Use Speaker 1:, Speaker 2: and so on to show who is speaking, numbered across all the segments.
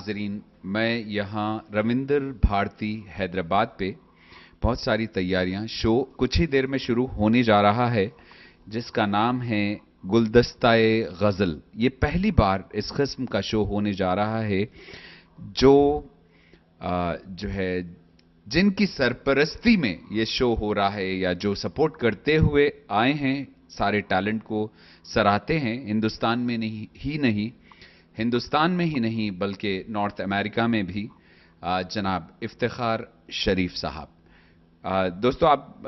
Speaker 1: नाजरीन, मैं यहाँ रविंद्र भारती हैदराबाद पे बहुत सारी तैयारियां, शो कुछ ही देर में शुरू होने जा रहा है जिसका नाम है गुलदस्ता-ए गज़ल। ये पहली बार इस किस्म का शो होने जा रहा है जो जो है जिनकी सरपरस्ती में ये शो हो रहा है या जो सपोर्ट करते हुए आए हैं, सारे टैलेंट को सराहते हैं। हिंदुस्तान में ही नहीं बल्कि नॉर्थ अमेरिका में भी जनाब इफ्तिखार शरीफ साहब। दोस्तों, आप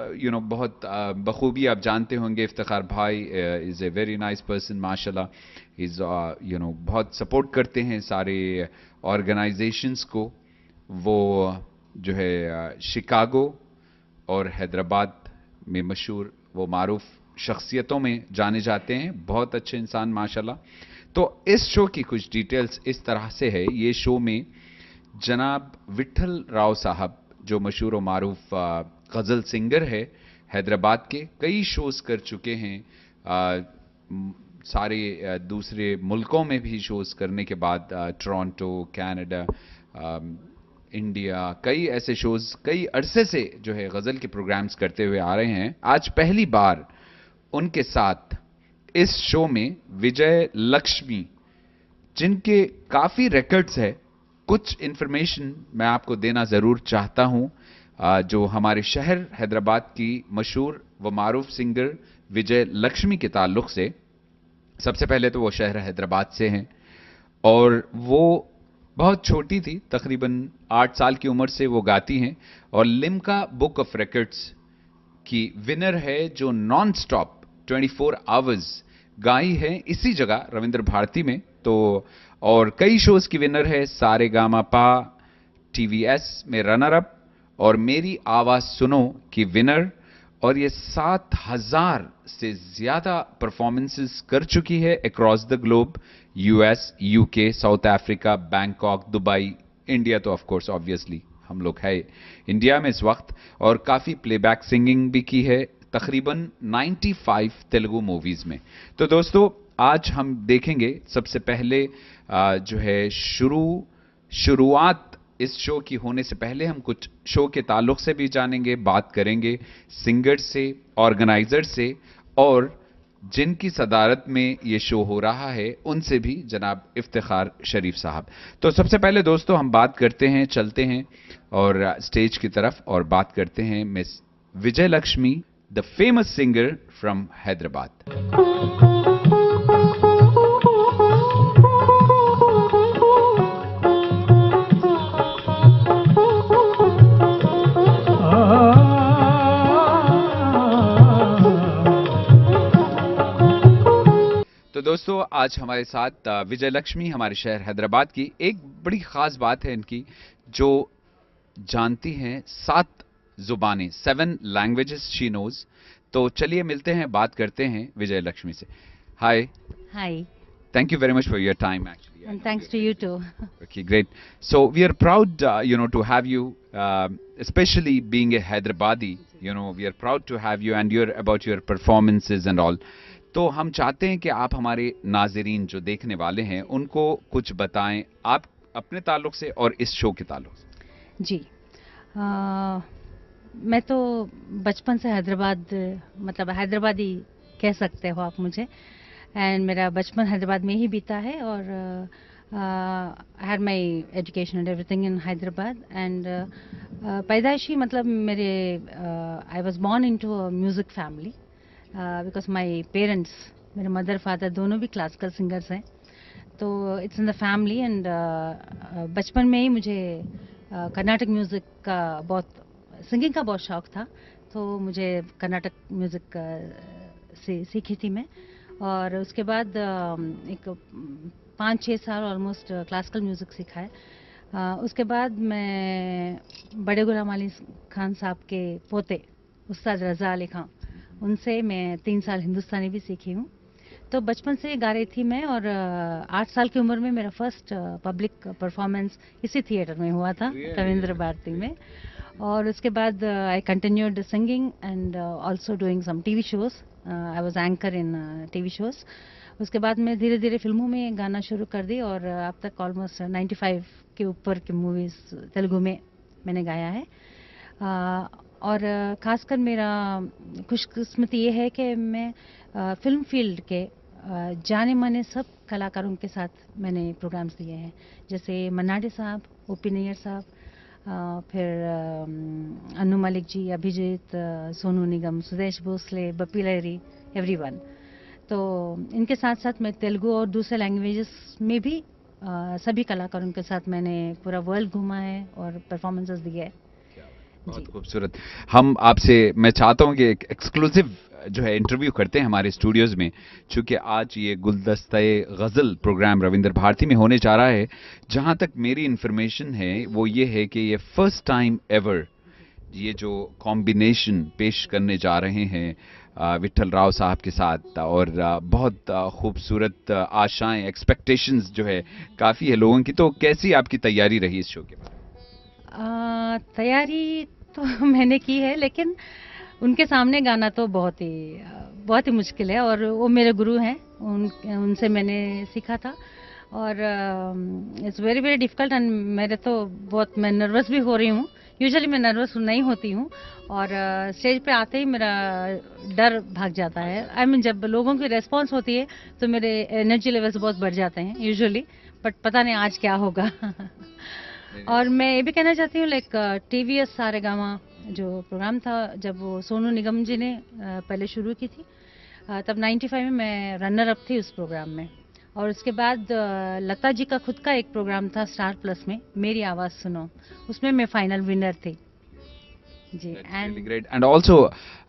Speaker 1: बहुत बखूबी आप जानते होंगे इफ्तिखार भाई is a very nice person माशाल्लाह। इज़ बहुत सपोर्ट करते हैं सारे ऑर्गेनाइजेशंस को। वो जो है शिकागो और हैदराबाद में मशहूर वो मारूफ शख्सियतों में जाने जाते हैं। बहुत अच्छे इंसान माशाल्लाह। तो इस शो की कुछ डिटेल्स इस तरह से है। ये शो में जनाब विठल राव साहब जो मशहूर और मारूफ गज़ल सिंगर है हैदराबाद के, कई शोज कर चुके हैं सारे दूसरे मुल्कों में भी शोज करने के बाद, टोरंटो, कनाडा, इंडिया, कई ऐसे शोज कई अरसे से जो है गज़ल के प्रोग्राम्स करते हुए आ रहे हैं। आज पहली बार उनके साथ इस शो में विजय लक्ष्मी, जिनके काफ़ी रिकॉर्ड्स है, कुछ इंफॉर्मेशन मैं आपको देना ज़रूर चाहता हूं जो हमारे शहर हैदराबाद की मशहूर व मारूफ सिंगर विजय लक्ष्मी के ताल्लुक से। सबसे पहले तो वो शहर हैदराबाद से हैं और वो बहुत छोटी थी, तकरीबन 8 साल की उम्र से वो गाती हैं और लिम्का बुक ऑफ रिकॉर्ड्स की विनर है, जो नॉन स्टॉप 24 आवर्स गाई है इसी जगह रविंद्र भारती में। तो और कई शोज की विनर है, सारे गामा पा, टीवीएस में रनर अप और मेरी आवाज सुनो की विनर। और ये 7000 से ज्यादा परफॉर्मेंसेस कर चुकी है across the globe, US, UK, south Africa, Bangkok, Dubai, India तो ऑफ कोर्स ऑब्वियसली हम लोग है इंडिया में इस वक्त, और काफी प्लेबैक सिंगिंग भी की है तकरीबन 95 तेलुगु मूवीज में। तो दोस्तों, आज हम देखेंगे सबसे पहले जो है शुरुआत इस शो की होने से पहले हम कुछ शो के ताल्लुक से भी जानेंगे, बात करेंगे सिंगर से, ऑर्गेनाइजर से, और जिनकी सदारत में ये शो हो रहा है उनसे भी, जनाब इफ्तिखार शरीफ साहब। तो सबसे पहले दोस्तों हम बात करते हैं, चलते हैं और स्टेज की तरफ और बात करते हैं miss Vijay Lakshmi, the famous singer from Hyderabad. तो दोस्तों, आज हमारे साथ विजय लक्ष्मी, हमारे शहर हैदराबाद की। एक बड़ी खास बात है इनकी, जो जानती हैं 7 जुबानें, 7 लैंग्वेजेस शी नोज। तो चलिए मिलते हैं, बात करते हैं विजय लक्ष्मी से। हाय।
Speaker 2: Hi,
Speaker 1: Thank you very much for your time, actually.
Speaker 2: and thanks to you too.
Speaker 1: Okay, great. So we are proud, to have you, especially being a Hyderabadi. We are proud to have you and about your performances and all. तो हम चाहते हैं कि आप हमारे नाज़रीन जो देखने वाले हैं उनको कुछ बताएं, आप अपने ताल्लुक से और इस शो के ताल्लुक से।
Speaker 2: जी, मैं तो बचपन से हैदराबाद, मतलब हैदराबादी कह सकते हो आप मुझे, एंड मेरा बचपन हैदराबाद में ही बीता है। और I had my education and everything in Hyderabad. And पैदाइशी मतलब मेरे I was born into music family because my parents, मेरे मदर फादर दोनों भी क्लासिकल सिंगर्स हैं, तो it's in the family. And बचपन में ही मुझे कर्नाटक म्यूज़िक का बहुत, सिंगिंग का बहुत शौक था, तो मुझे कर्नाटक म्यूज़िक सीखी थी मैं। और उसके बाद एक 5-6 साल ऑलमोस्ट क्लासिकल म्यूज़िक सीखा है। उसके बाद मैं बड़े गुलाम अली खान साहब के पोते उस्ताद रज़ा अली खान, उनसे मैं 3 साल हिंदुस्तानी भी सीखी हूँ। तो बचपन से गा रही थी मैं, और 8 साल की उम्र में मेरा फर्स्ट पब्लिक परफॉर्मेंस इसी थिएटर में हुआ था, रविंद्र भारती में। और उसके बाद I continued singing and also doing some TV shows. I was anchor in TV shows. उसके बाद मैं धीरे धीरे फिल्मों में गाना शुरू कर दी और अब तक ऑलमोस्ट 95 के ऊपर की मूवीज़ तेलुगु में मैंने गाया है। और ख़ासकर मेरा खुशकिस्मती ये है कि मैं फिल्म फील्ड के जाने माने सब कलाकारों के साथ मैंने प्रोग्राम्स दिए हैं, जैसे मन्नाडे साहब, ओपी नैयर साहब, फिर अनु मलिक जी, अभिजीत, सोनू निगम, सुदेश भोसले, बप्पी लहरी, एवरीवन। तो इनके साथ साथ मैं तेलुगु और दूसरे लैंग्वेजेस में भी सभी कलाकारों के साथ मैंने पूरा वर्ल्ड घूमा है और परफॉर्मेंसेस दिए है।
Speaker 1: बहुत खूबसूरत। हम आपसे, मैं चाहता हूं कि एक एक्सक्लूसिव जो है इंटरव्यू करते हैं हमारे स्टूडियोज में, चूंकि आज ये गुलदस्ते गज़ल प्रोग्राम रविंद्र भारती में होने जा रहा है। जहां तक मेरी इंफॉर्मेशन है वो ये है कि ये फर्स्ट टाइम एवर ये जो कॉम्बिनेशन पेश करने जा रहे हैं विट्ठल राव साहब के साथ, और बहुत खूबसूरत आशाएं, एक्सपेक्टेशंस जो है काफ़ी है लोगों की। तो कैसी आपकी तैयारी रही इस शो के बारे में?
Speaker 2: तैयारी तो मैंने की है, लेकिन उनके सामने गाना तो बहुत ही मुश्किल है, और वो मेरे गुरु हैं, उनसे मैंने सीखा था, और it's very very difficult. And मेरे तो बहुत, मैं नर्वस भी हो रही हूँ। यूजुअली मैं नर्वस नहीं होती हूँ, और स्टेज पे आते ही मेरा डर भाग जाता है। आई मीन जब लोगों की रेस्पॉन्स होती है तो मेरे एनर्जी लेवल्स बहुत बढ़ जाते हैं यूजुअली, बट पता नहीं आज क्या होगा। और मैं ये भी कहना चाहती हूँ, लाइक टीवीएस सारेगामा जो प्रोग्राम था, जब वो सोनू निगम जी ने पहले शुरू की थी, तब 95 में मैं रनर अप थी उस प्रोग्राम में। और उसके बाद लता जी का खुद का एक प्रोग्राम था स्टार प्लस में, मेरी आवाज़ सुनो, उसमें मैं फाइनल विनर थी जी।
Speaker 1: And great. एंड ऑल्सो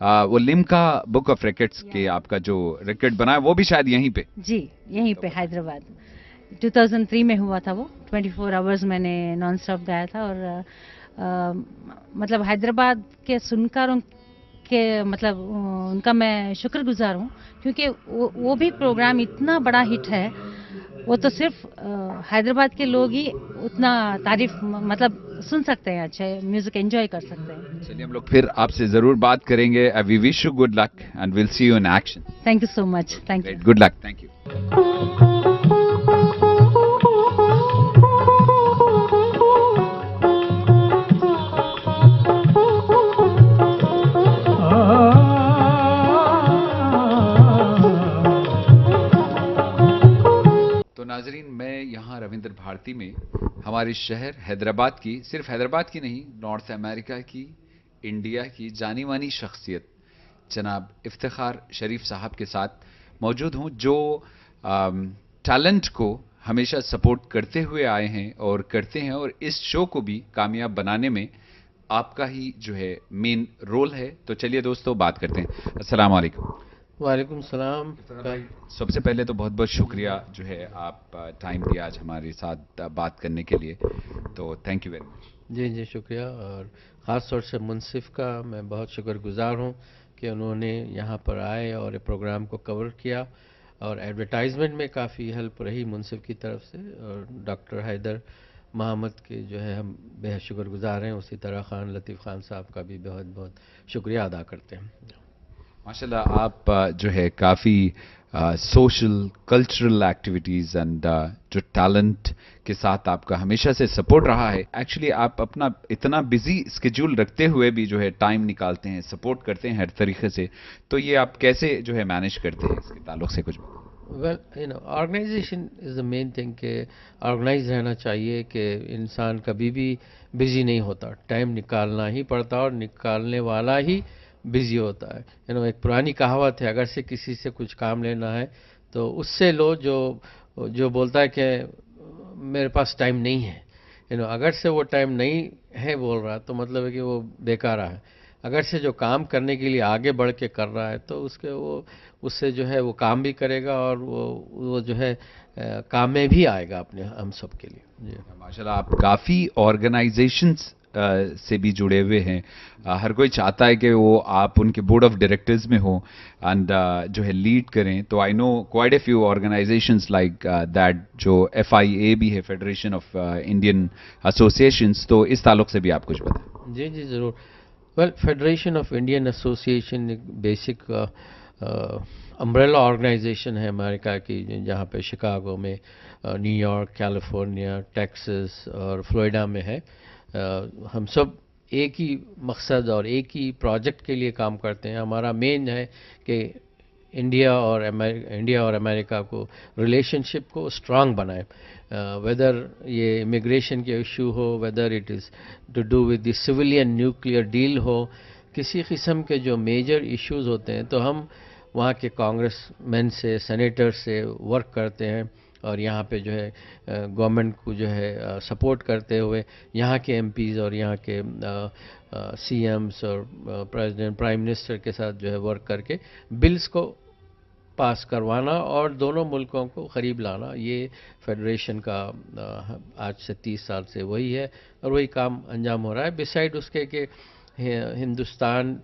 Speaker 1: वो लिम्का बुक ऑफ रिकॉर्ड्स के आपका जो रिकॉर्ड बना है वो भी शायद यहीं पे?
Speaker 2: जी, यहीं पे हैदराबाद 2003 में हुआ था वो। 24 आवर्स मैंने नॉन स्टॉप गाया था, और मतलब हैदराबाद के सुनकारों के, मतलब उनका मैं शुक्रगुजार हूँ, क्योंकि वो भी प्रोग्राम इतना बड़ा हिट है। वो तो सिर्फ हैदराबाद के लोग ही उतना तारीफ मतलब सुन सकते हैं, अच्छे म्यूजिक एंजॉय कर सकते हैं।
Speaker 1: चलिए हम लोग फिर आपसे जरूर बात करेंगे। We wish you good luck and will see you in action.
Speaker 2: Thank you so much. Thank you.
Speaker 1: Good luck. Thank you. Nazreen, मैं यहाँ रविंद्र भारती में हमारे शहर हैदराबाद की, सिर्फ हैदराबाद की नहीं, नॉर्थ अमेरिका की, इंडिया की जानी मानी शख्सियत जनाब इफ्तिखार शरीफ साहब के साथ मौजूद हूँ, जो टैलेंट को हमेशा सपोर्ट करते हुए आए हैं और करते हैं, और इस शो को भी कामयाब बनाने में आपका ही जो है मेन रोल है। तो चलिए दोस्तों बात करते हैं। अस्सलाम वालेकुम।
Speaker 3: वालेकुम सलाम।
Speaker 1: सबसे पहले तो बहुत बहुत शुक्रिया जो है आप टाइम दिया आज हमारे साथ बात करने के लिए, तो थैंक यू वेरी मच।
Speaker 3: जी जी शुक्रिया, और ख़ास तौर से मुनसिफ का मैं बहुत शुक्रगुजार हूँ कि उन्होंने यहाँ पर आए और प्रोग्राम को कवर किया, और एडवर्टाइजमेंट में काफ़ी हेल्प रही मुनसिफ की तरफ से, और डॉक्टर हैदर मोहम्मद के जो है हम बेहद शुक्रगुजार हैं। उसी तरह खान लतीफ़ खान साहब का भी बहुत बहुत शुक्रिया अदा करते हैं।
Speaker 1: माशाल्लाह, आप जो है काफ़ी सोशल कल्चरल एक्टिविटीज़ एंड जो टैलेंट के साथ आपका हमेशा से सपोर्ट रहा है। एक्चुअली आप अपना इतना बिजी स्केड्यूल रखते हुए भी जो है टाइम निकालते हैं, सपोर्ट करते हैं हर तरीके से, तो ये आप कैसे जो है मैनेज करते हैं, इसके ताल्लुक से कुछ?
Speaker 3: Well you know, organisation is the main thing, के ऑर्गेनाइज रहना चाहिए, कि इंसान कभी भी बिजी नहीं होता, टाइम निकालना ही पड़ता, और निकालने वाला ही बिजी होता है। यू नो, एक पुरानी कहावत है, अगर से किसी से कुछ काम लेना है तो उससे लो जो बोलता है कि मेरे पास टाइम नहीं है। यू नो, अगर से वो टाइम नहीं है बोल रहा, तो मतलब है कि वो बेकार है। अगर से जो काम करने के लिए आगे बढ़ के कर रहा है, तो उससे जो है वो काम भी करेगा, और वो जो है काम में भी आएगा अपने हम सब के लिए।
Speaker 1: माशाल्लाह, आप काफ़ी ऑर्गेनाइजेशंस से भी जुड़े हुए हैं। हर कोई चाहता है कि वो आप उनके बोर्ड ऑफ डायरेक्टर्स में हो एंड जो है लीड करें। तो I know quite a few organisations like that, जो FIA भी है, फेडरेशन ऑफ इंडियन एसोसिएशंस, तो इस ताल्लुक से भी आप कुछ बताएं।
Speaker 3: जी जी ज़रूर। Well, federation of Indian association एक बेसिक अम्ब्रेला ऑर्गेनाइजेशन है अमेरिका की, जहाँ पे शिकागो में, न्यूयॉर्क, कैलिफोर्निया, टेक्सास और फ्लोरिडा में है। हम सब एक ही मकसद और एक ही प्रोजेक्ट के लिए काम करते हैं। हमारा मेन है कि इंडिया और अमेरिका को रिलेशनशिप को स्ट्रांग बनाए, वेदर ये इमिग्रेशन के इशू हो, whether it is to do with the civilian nuclear deal हो, किसी किस्म के जो मेजर इश्यूज होते हैं तो हम वहाँ के कांग्रेसमैन से, सेनेटर से वर्क करते हैं और यहाँ पे जो है गवर्नमेंट को जो है सपोर्ट करते हुए यहाँ के एमपीज़ और यहाँ के सीएम्स और प्रेसिडेंट, प्राइम मिनिस्टर के साथ जो है वर्क करके बिल्स को पास करवाना और दोनों मुल्कों को करीब लाना, ये फेडरेशन का आज से 30 साल से वही है और वही काम अंजाम हो रहा है। बिसाइड उसके कि हिंदुस्तान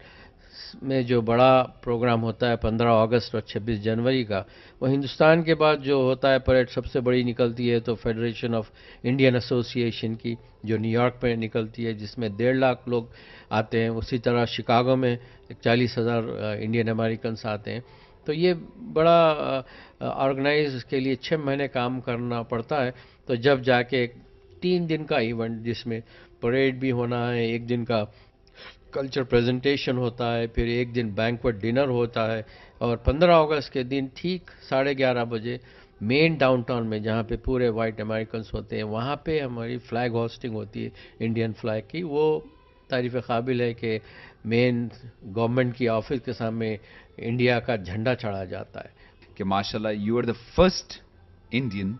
Speaker 3: में जो बड़ा प्रोग्राम होता है 15 अगस्त और 26 जनवरी का, वो हिंदुस्तान के बाद जो होता है परेड सबसे बड़ी निकलती है तो फेडरेशन ऑफ इंडियन एसोसिएशन की, जो न्यूयॉर्क में निकलती है, जिसमें 1.5 लाख लोग आते हैं। उसी तरह शिकागो में 40,000 इंडियन अमेरिकन्स आते हैं। तो ये बड़ा ऑर्गेनाइज के लिए 6 महीने काम करना पड़ता है। तो जब जाके 3 दिन का इवेंट जिसमें परेड भी होना है, 1 दिन का कल्चर प्रेजेंटेशन होता है, फिर 1 दिन बैंक्वेट डिनर होता है और 15 अगस्त के दिन ठीक 11:30 बजे मेन डाउनटाउन में, जहाँ पे पूरे वाइट अमेरिकन्स होते हैं, वहाँ पे हमारी फ्लैग होस्टिंग होती है इंडियन फ्लैग की। वो तारीफ़ काबिल है कि मेन गवर्नमेंट की ऑफिस के सामने इंडिया का झंडा चढ़ा जाता है।
Speaker 1: कि माशाल्लाह you are the first Indian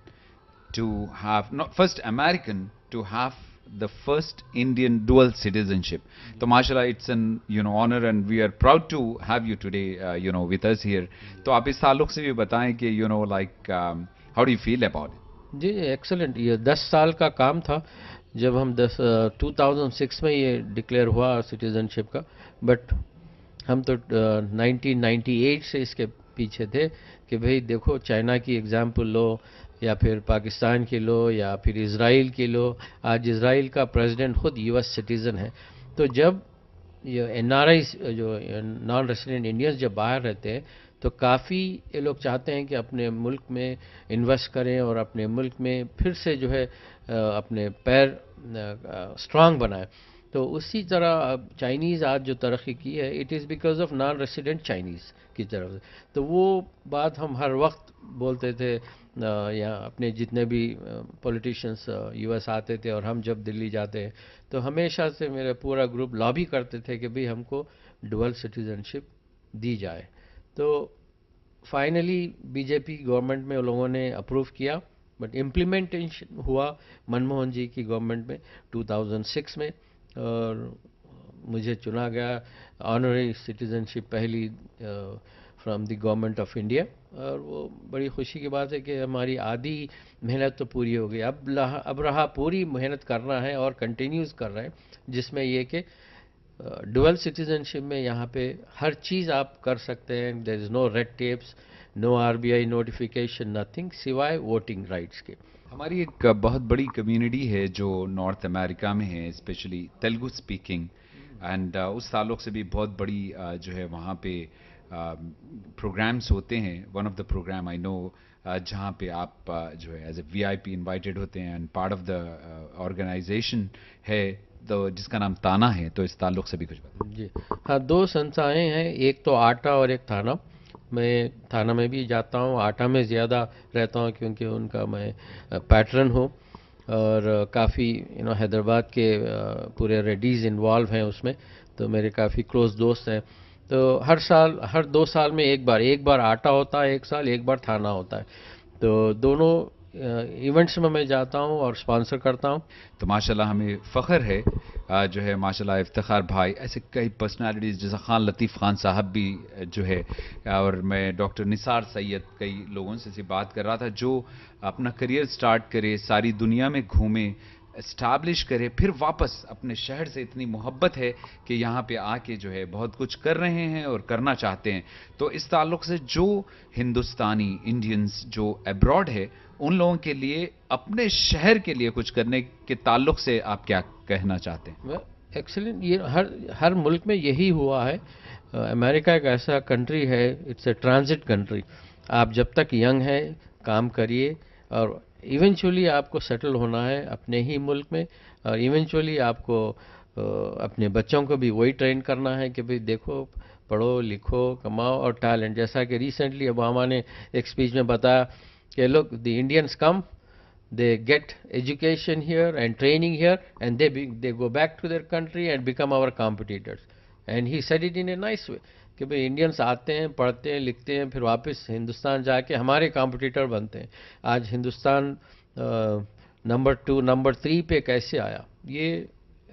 Speaker 1: to have, not first American to have the first Indian dual citizenship. So mashallah, it's an honor and we are proud to have you today with us here. तो आप इस ताल्लुक से भी बताएं कि like how do you feel about it?
Speaker 3: जी excellent. ये 10 साल का काम था जब हम 2006 में ये डिक्लेयर हुआ सिटीजनशिप का, बट हम तो 1998 से इसके पीछे थे कि भाई देखो चाइना की एग्जाम्पल लो या फिर पाकिस्तान की लो या फिर इज़राइल की लो। आज इज़राइल का प्रेसिडेंट खुद यूएस सिटीज़न है। तो जब ये एनआरआई जो नॉन रेसिडेंट इंडियंस जब बाहर रहते हैं तो काफ़ी ये लोग चाहते हैं कि अपने मुल्क में इन्वेस्ट करें और अपने मुल्क में फिर से जो है अपने पैर स्ट्रांग बनाएं। तो उसी तरह चाइनीज़ आज जो तरक्की की है it is because of non resident Chinese की तरफ से। तो वो बात हम हर वक्त बोलते थे, या अपने जितने भी पॉलिटिशियंस यूएस आते थे और हम जब दिल्ली जाते हैं तो हमेशा से मेरा पूरा ग्रुप लॉबी करते थे कि भाई हमको डुअल सिटीजनशिप दी जाए। तो फाइनली बीजेपी गवर्नमेंट में उन लोगों ने अप्रूव किया, बट इम्प्लीमेंटेशन हुआ मनमोहन जी की गवर्नमेंट में 2006 में और मुझे चुना गया ऑनररी सिटीजनशिप पहली from the government of India. और वो बड़ी खुशी की बात है कि हमारी आधी मेहनत तो पूरी हो गई। अब रहा पूरी मेहनत करना है और कंटिन्यूस कर रहे हैं, जिसमें ये कि डुअल सिटीजनशिप में यहाँ पे हर चीज़ आप कर सकते हैं। There is no red tapes, no RBI notification, nothing सिवाय वोटिंग राइट्स के।
Speaker 1: हमारी एक बहुत बड़ी कम्युनिटी है जो नॉर्थ अमेरिका में है, स्पेशली तेलुगु स्पीकिंग, एंड उस ताल्लुक से भी बहुत बड़ी जो है वहाँ पे प्रोग्राम्स होते हैं। One of the programme I know जहाँ पे आप जो है एज ए वीआईपी इनवाइटेड होते हैं and part of the organisation है तो जिसका नाम ताना है। तो इस ताल्लुक से भी कुछ बताएं।
Speaker 3: जी हाँ, 2 संस्थाएं हैं, एक तो आटा और एक थाना। मैं थाना में भी जाता हूँ, आटा में ज़्यादा रहता हूँ क्योंकि उनका मैं पैटर्न हूँ और काफ़ी हैदराबाद के पूरे रेडीज़ इन्वॉल्व हैं उसमें, तो मेरे काफ़ी क्लोज दोस्त हैं। तो हर 2 साल में एक बार आटा होता है, एक बार थाना होता है। तो दोनों इवेंट्स में मैं जाता हूँ और स्पॉन्सर करता हूँ।
Speaker 1: तो माशाल्लाह हमें फ़ख्र है जो है माशाल्लाह इफ्तिखार भाई, ऐसे कई पर्सनालिटीज़ जैसा खान लतीफ़ खान साहब भी जो है, और मैं डॉक्टर निसार सैयद, कई लोगों से बात कर रहा था जो अपना करियर स्टार्ट करे, सारी दुनिया में घूमे, एस्टैब्लिश करे, फिर वापस अपने शहर से इतनी मोहब्बत है कि यहाँ पे आके जो है बहुत कुछ कर रहे हैं और करना चाहते हैं। तो इस ताल्लुक से जो हिंदुस्तानी इंडियनस जो अब्रॉड है उन लोगों के लिए अपने शहर के लिए कुछ करने के ताल्लुक से आप क्या कहना चाहते हैं?
Speaker 3: एक्सीलेंट। ये हर मुल्क में यही हुआ है। अमेरिका एक ऐसा कंट्री है, इट्स ए ट्रांजिट कंट्री। आप जब तक यंग हैं काम करिए और इवेंचुअली आपको सेटल होना है अपने ही मुल्क में, और इवेंचुअली आपको अपने बच्चों को भी वही ट्रेन करना है कि भाई देखो, पढ़ो लिखो कमाओ और टैलेंट, जैसा कि रिसेंटली ओबामा ने एक स्पीच में बताया कि लोग the Indians come, they get education here and training here, and they go back to their country and become our competitors. And he said it in a nice way कि भाई Indians आते हैं, पढ़ते हैं, लिखते हैं, फिर वापस हिंदुस्तान जाके हमारे कॉम्पिटिटर बनते हैं। आज हिंदुस्तान नंबर 2 नंबर 3 पे कैसे आया? ये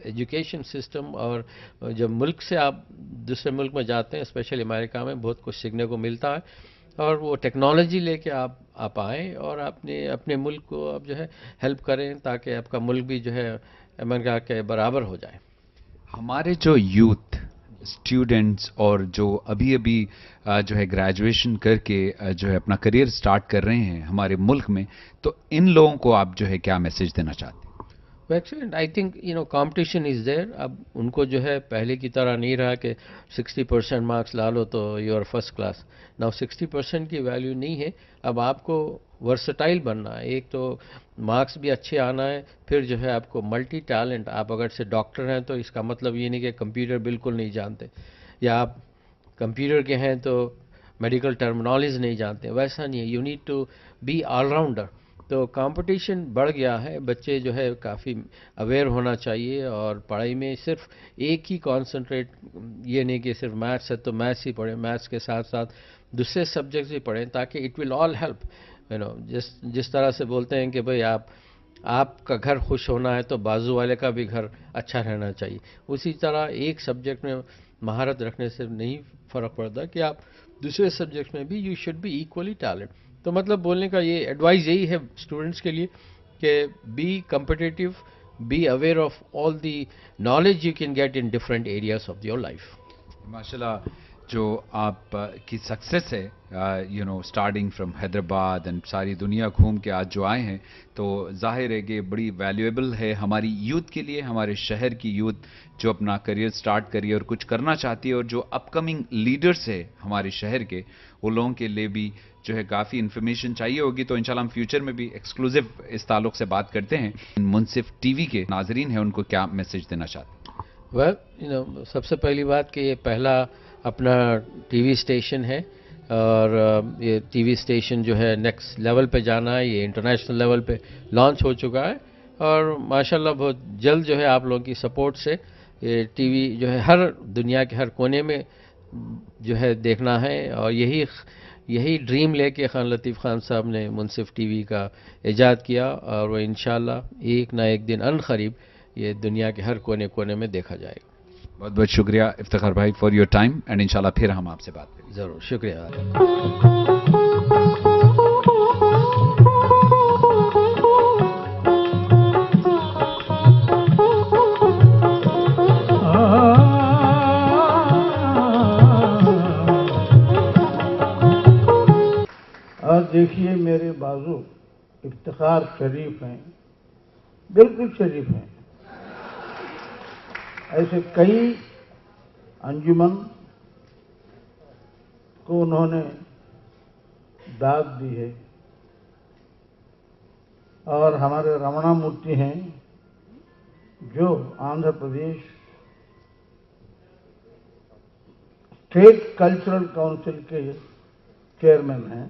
Speaker 3: एजुकेशन सिस्टम, और जब मुल्क से आप दूसरे मुल्क में जाते हैं, स्पेशली अमेरिका में, बहुत कुछ सीखने को मिलता है। और वो टेक्नोलॉजी लेके आप आएँ और अपने मुल्क को आप जो है हेल्प करें, ताकि आपका मुल्क भी जो है अमेरिका के बराबर हो जाए।
Speaker 1: हमारे जो यूथ स्टूडेंट्स और जो अभी अभी जो है ग्रेजुएशन करके जो है अपना करियर स्टार्ट कर रहे हैं हमारे मुल्क में, तो इन लोगों को आप जो है क्या मैसेज देना चाहते हैं?
Speaker 3: Excellent, I think competition is there. अब उनको जो है पहले की तरह नहीं रहा कि 60% मार्क्स ला लो तो you are first class. Now 60% की वैल्यू नहीं है, अब आपको वर्सटाइल बनना है। एक तो मार्क्स भी अच्छे आना है, फिर जो है आपको मल्टी टैलेंट। आप अगर से डॉक्टर हैं तो इसका मतलब ये नहीं कि कंप्यूटर बिल्कुल नहीं जानते, या आप कंप्यूटर के हैं तो मेडिकल टर्मिनोलॉजी नहीं जानते, वैसा नहीं है। You need to be allrounder. तो कंपटीशन बढ़ गया है, बच्चे जो है काफ़ी अवेयर होना चाहिए, और पढ़ाई में सिर्फ एक ही कंसंट्रेट, ये नहीं कि सिर्फ मैथ्स है तो मैथ्स ही पढ़ें, मैथ्स के साथ साथ दूसरे सब्जेक्ट्स भी पढ़ें, ताकि इट विल ऑल हेल्प। जिस तरह से बोलते हैं कि भाई आपका घर खुश होना है तो बाजू वाले का भी घर अच्छा रहना चाहिए, उसी तरह एक सब्जेक्ट में महारत रखने से नहीं फ़र्क पड़ता कि आप दूसरे सब्जेक्ट में भी you should be equally talent. तो मतलब बोलने का ये एडवाइस यही है स्टूडेंट्स के लिए कि be competitive, be aware of all the knowledge you can get in different areas of your life.
Speaker 1: माशाल्लाह, जो आप की सक्सेस है, स्टार्टिंग फ्रॉम हैदराबाद एंड सारी दुनिया घूम के आज जो आए हैं, तो जाहिर है कि बड़ी वैल्यूएबल है हमारी यूथ के लिए, हमारे शहर की यूथ जो अपना करियर स्टार्ट करी और कुछ करना चाहती है, और जो अपकमिंग लीडर्स है हमारे शहर के, वो लोगों के लिए भी जो है काफ़ी इन्फॉर्मेशन चाहिए होगी। तो इंशाल्लाह हम फ्यूचर में भी एक्सक्लूसिव इस ताल्लुक से बात करते हैं। मुनसिफ टीवी के नाजरीन हैं, उनको क्या मैसेज देना चाहते हैं?
Speaker 3: वेल, सबसे पहली बात कि ये पहला अपना टीवी स्टेशन है, और ये टीवी स्टेशन जो है नेक्स्ट लेवल पे जाना है, ये इंटरनेशनल लेवल पे लॉन्च हो चुका है, और माशाल्लाह बहुत जल्द जो है आप लोगों की सपोर्ट से ये टीवी जो है हर दुनिया के हर कोने में जो है देखना है। और यही ड्रीम लेके खान लतीफ़ खान साहब ने मुनसिफ टीवी का इजाद किया, और वो इंशाल्लाह एक ना एक दिन अनक़रीब ये दुनिया के हर कोने कोने में देखा जाएगा।
Speaker 1: बहुत बहुत शुक्रिया इफ्तिखार भाई फॉर योर टाइम, एंड इंशाल्लाह फिर हम आपसे बात करेंगे।
Speaker 3: ज़रूर, शुक्रिया।
Speaker 4: और देखिए मेरे बाजू इफ्तिखार शरीफ हैं, बिल्कुल शरीफ हैं। ऐसे कई अंजुमन को उन्होंने दाद दी है, और हमारे रमणा मूर्ति हैं जो Andhra Pradesh state cultural council के चेयरमैन हैं,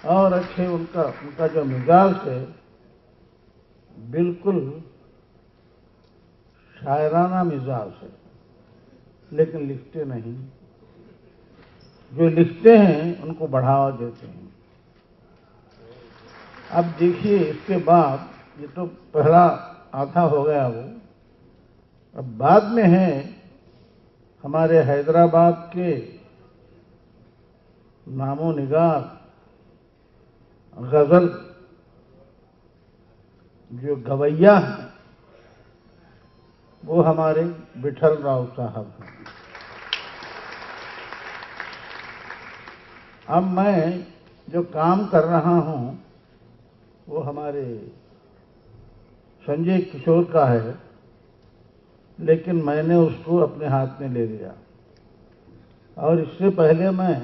Speaker 4: और अच्छे उनका जो मिजाज है बिल्कुल शायराना मिजाज है, लेकिन लिखते नहीं। जो लिखते हैं उनको बढ़ावा देते हैं। अब देखिए इसके बाद, ये तो पहला आधा हो गया वो, अब बाद में है हमारे हैदराबाद के नामो निगार गजल जो गवैया हैं, वो हमारे विठल राव साहब हैं। अब मैं जो काम कर रहा हूं वो हमारे संजय किशोर का है, लेकिन मैंने उसको अपने हाथ में ले लिया। और इससे पहले मैं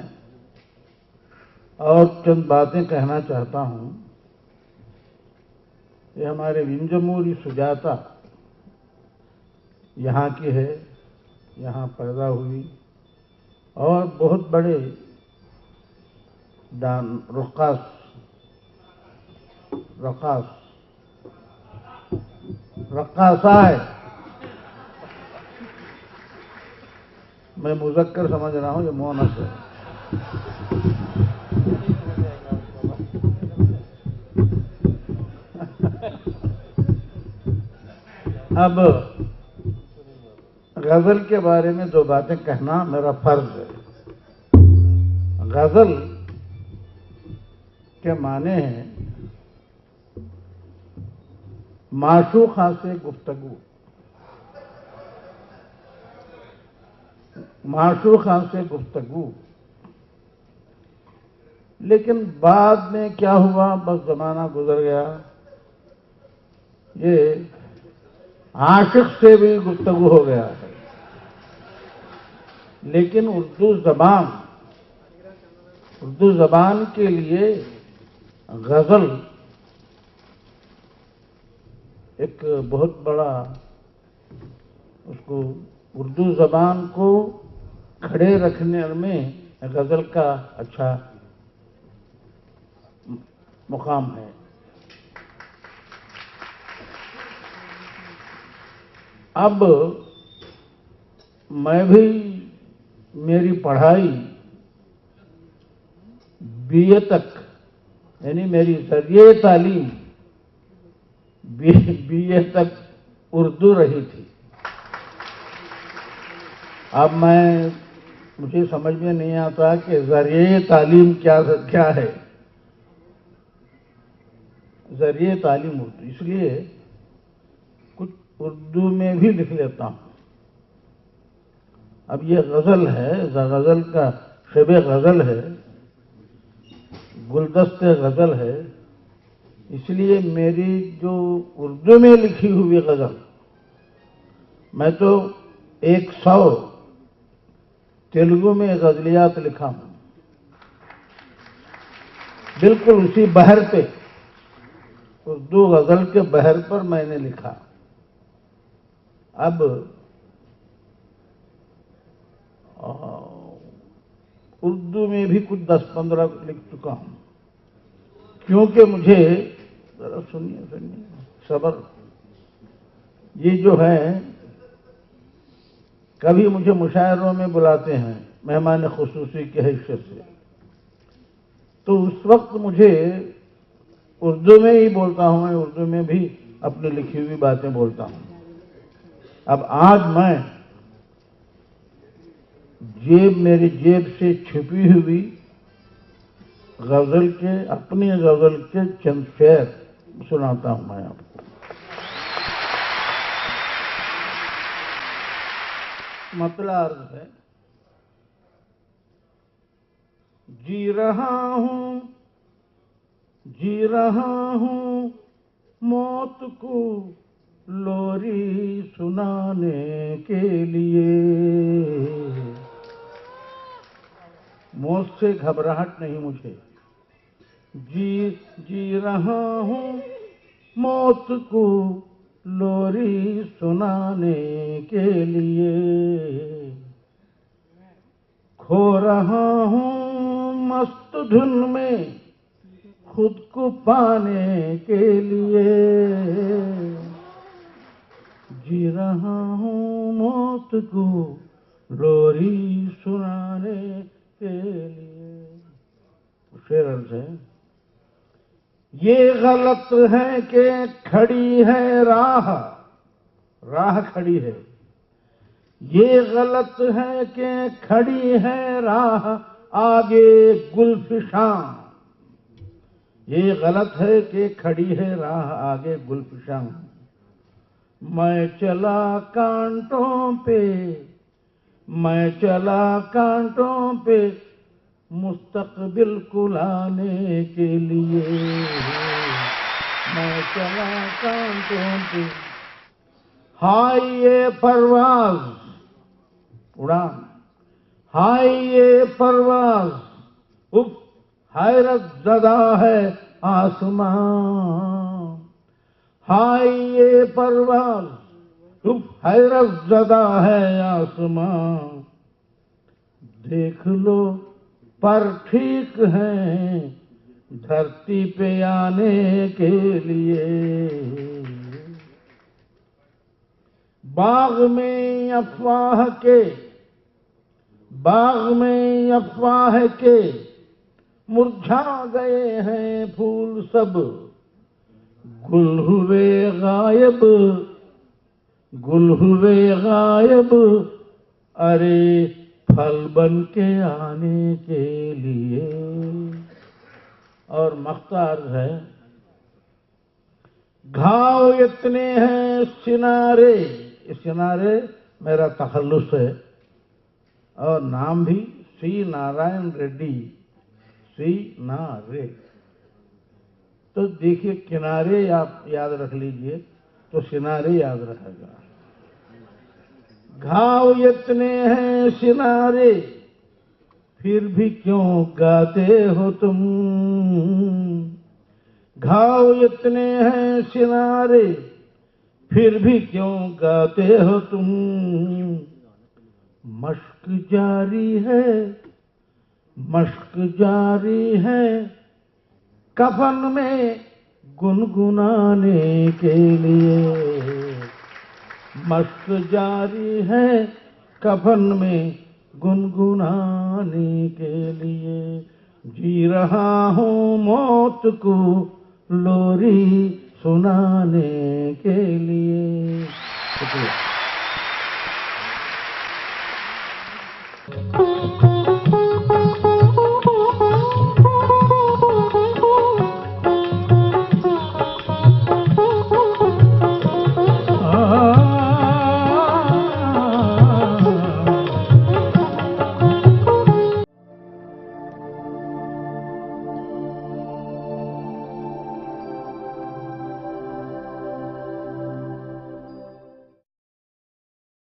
Speaker 4: और चंद बातें कहना चाहता हूं। ये हमारे विंजमूरी सुजाता यहाँ की है, यहाँ पैदा हुई और बहुत बड़े रक्कासा है। मैं मुज़क्कर समझ रहा हूँ, ये मोहनस है। अब गजल के बारे में दो बातें कहना मेरा फर्ज है। गजल के माने हैं माशूक़ा से गुफ्तगू, माशूक़ा से गुफ्तगू। लेकिन बाद में क्या हुआ, बस जमाना गुजर गया, ये आशिक से भी गुफ्तगू हो गया है। लेकिन उर्दू जबान के लिए गजल एक बहुत बड़ा, उसको उर्दू जबान को खड़े रखने में गजल का अच्छा मुकाम है। अब मैं भी, मेरी पढ़ाई बीए तक, यानी मेरी जरिए तालीम बीए तक उर्दू रही थी। अब मुझे समझ में नहीं आता कि जरिए तालीम क्या है। जरिए तालीम उर्दू, इसलिए कुछ उर्दू में भी लिख लेता हूं। अब ये गजल है, गजल का शबे गजल है, गुलदस्ते गजल है, इसलिए मेरी जो उर्दू में लिखी हुई गजल, मैं तो 100 तेलुगु में गजलियात लिखा हूं, बिल्कुल उसी बहर पे, उर्दू गजल के बहर पर मैंने लिखा। अब उर्दू में भी कुछ 10-15 लिख चुका हूं, क्योंकि मुझे, जरा सुनिए सबर, ये जो है, कभी मुझे मुशायरों में बुलाते हैं मेहमान खुसूसी के हैसियत से, तो उस वक्त मुझे उर्दू में ही बोलता हूं, मैं उर्दू में भी अपनी लिखी हुई बातें बोलता हूं। अब आज मैं मेरी जेब से छिपी हुई गजल के, अपनी गजल के चंद शेर सुनाता हूं मैं आपको। मतलब अर्ज है, जी रहा हूं मौत को लोरी सुनाने के लिए। मौत से घबराहट नहीं मुझे, जी रहा हूं मौत को लोरी सुनाने के लिए। खो रहा हूं मस्त धुन में खुद को पाने के लिए। जी रहा हूं मौत को लोरी सुनाने के लिए। शेर अर्ज है, ये गलत है कि खड़ी है राह खड़ी है। ये गलत है कि खड़ी है राह आगे गुलफिशां। ये गलत है कि खड़ी है राह आगे गुलफिशां। मैं चला कांटों पे मुस्तकबिल को लाने के लिए। मैं चला कांटों पे, हाय ये परवाज़ उड़ान, हाय ये परवाज, उफ हैरत ज़दा है आसमां। हाय ये परवाज, उफ हैरत ज़दा है आसमां। देख लो पर ठीक है धरती पे आने के लिए। बाग में अफवाह के, बाग में अफवाह के मुरझा गए हैं फूल सब। गुल हुए गायब, गुल हुए गायब, अरे फल बन के आने के लिए। और मख्तार है, घाव इतने हैं सिनारे, सिनारे मेरा तखल्लुस है और नाम भी सी नारायण रेड्डी, सी नारे। तो देखिए किनारे आप याद रख लीजिए तो सिनारे याद रहेगा। घाव इतने हैं सिनारे फिर भी क्यों गाते हो तुम। घाव इतने हैं सिनारे फिर भी क्यों गाते हो तुम। मश्क जारी है, मश्क जारी है कफन में गुनगुनाने के लिए। मश्क जारी है कफन में गुनगुनाने के लिए। जी रहा हूँ मौत को लोरी सुनाने के लिए। शुक्रिया।